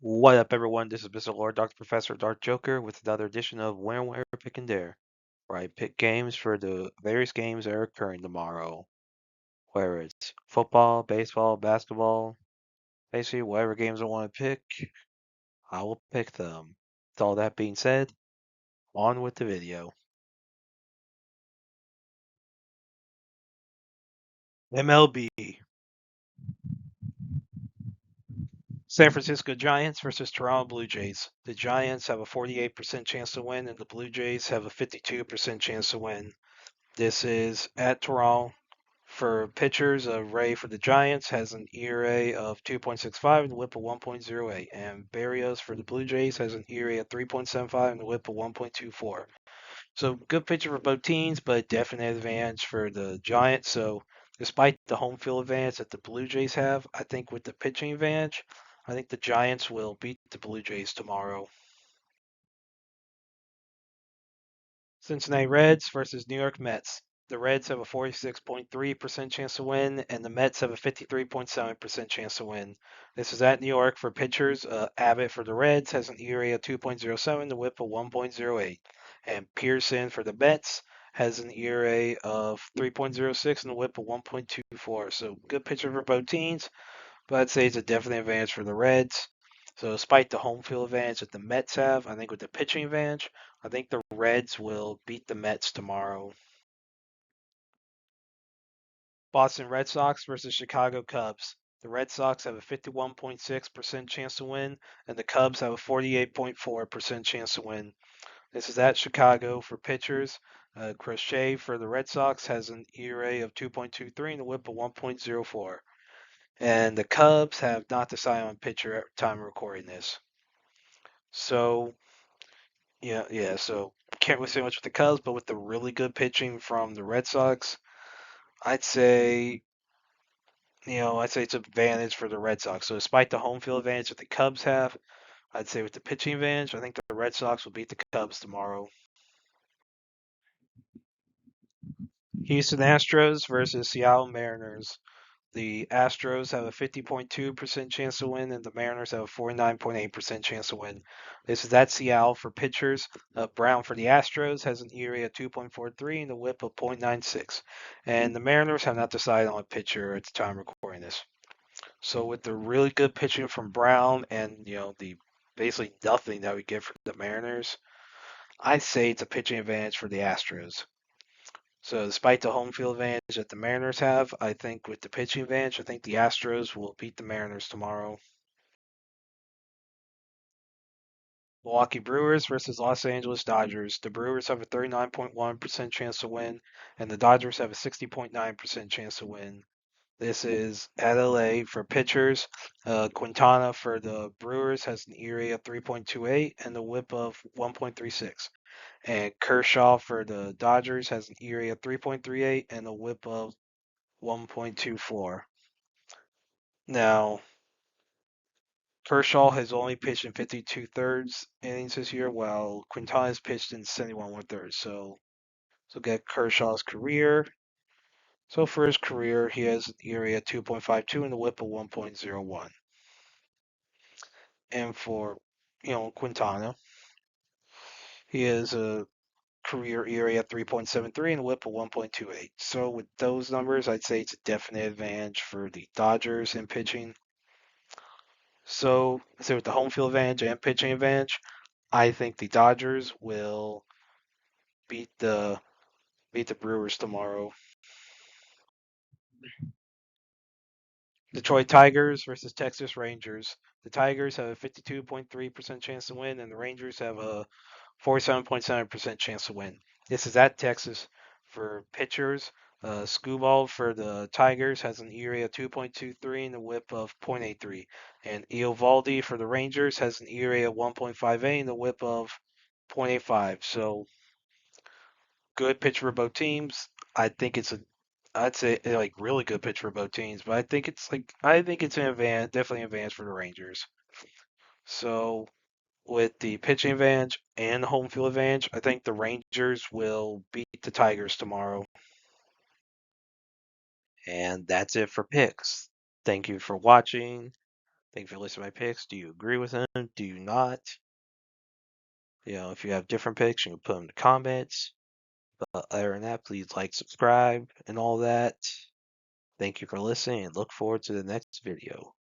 What up, everyone? This is Mr. Lord, Dr. Professor, Dark Joker, with another edition of Where, Pick, and Dare, where I pick games for the various games that are occurring tomorrow. Whether it's football, baseball, basketball, basically whatever games I want to pick, I will pick them. With all that being said, on with the video. MLB. San Francisco Giants versus Toronto Blue Jays. The Giants have a 48% chance to win, and the Blue Jays have a 52% chance to win. This is at Toronto. For pitchers, Ray for the Giants has an ERA of 2.65 and a WHIP of 1.08, and Barrios for the Blue Jays has an ERA of 3.75 and a WHIP of 1.24. So good pitcher for both teams, but definite advantage for the Giants. So despite the home field advantage that the Blue Jays have, I think with the pitching advantage, I think the Giants will beat the Blue Jays tomorrow. Cincinnati Reds versus New York Mets. The Reds have a 46.3% chance to win, and the Mets have a 53.7% chance to win. This is at New York for pitchers. Abbott for the Reds has an ERA of 2.07, the WHIP of 1.08. And Pearson for the Mets has an ERA of 3.06 and a WHIP of 1.24. So good pitcher for both teams, but I'd say it's a definite advantage for the Reds. So despite the home field advantage that the Mets have, I think with the pitching advantage, I think the Reds will beat the Mets tomorrow. Boston Red Sox versus Chicago Cubs. The Red Sox have a 51.6% chance to win, and the Cubs have a 48.4% chance to win. This is at Chicago for pitchers. Crochet for the Red Sox has an ERA of 2.23 and a WHIP of 1.04. And the Cubs have not decided on pitcher at time of recording this. So so can't really say much with the Cubs, but with the really good pitching from the Red Sox, I'd say I'd say it's an advantage for the Red Sox. So despite the home field advantage that the Cubs have, I'd say with the pitching advantage, I think the Red Sox will beat the Cubs tomorrow. Houston Astros versus Seattle Mariners. The Astros have a 50.2% chance to win, and the Mariners have a 49.8% chance to win. This is at Seattle for pitchers. Brown for the Astros has an ERA of 2.43 and a WHIP of .96. And the Mariners have not decided on a pitcher at the time of recording this. So with the really good pitching from Brown and the basically nothing that we get from the Mariners, I'd say it's a pitching advantage for the Astros. So despite the home field advantage that the Mariners have, I think with the pitching advantage, I think the Astros will beat the Mariners tomorrow. Milwaukee Brewers versus Los Angeles Dodgers. The Brewers have a 39.1% chance to win, and the Dodgers have a 60.9% chance to win. This is at LA for pitchers. Quintana for the Brewers has an ERA of 3.28 and a WHIP of 1.36. And Kershaw for the Dodgers has an ERA of 3.38 and a WHIP of 1.24. Now, Kershaw has only pitched in 52 thirds innings this year, while Quintana has pitched in 71 1/3. So get Kershaw's career. So for his career, he has an ERA of 2.52 and a WHIP of 1.01. And for Quintana, he has a career ERA of 3.73 and a WHIP of 1.28. So with those numbers, I'd say it's a definite advantage for the Dodgers in pitching. So with the home field advantage and pitching advantage, I think the Dodgers will beat the Brewers tomorrow. Detroit Tigers versus Texas Rangers. The Tigers have a 52.3% chance to win, and the Rangers have a 47.7% chance to win. This is at Texas for pitchers. Skubal for the Tigers has an ERA of 2.23 and a WHIP of .83. And Eovaldi for the Rangers has an ERA of 1.58 and a WHIP of .85. So good pitch for both teams. I think it's a I'd say like really good pitch for both teams, but I think it's an advantage, definitely an advantage for the Rangers. So with the pitching advantage and the home field advantage, I think the Rangers will beat the Tigers tomorrow. And that's it for picks. Thank you for watching. Thank you for listening to my picks. Do you agree with them? Do you not? If you have different picks, you can put them in the comments. But other than that, please like, subscribe, and all that. Thank you for listening, and look forward to the next video.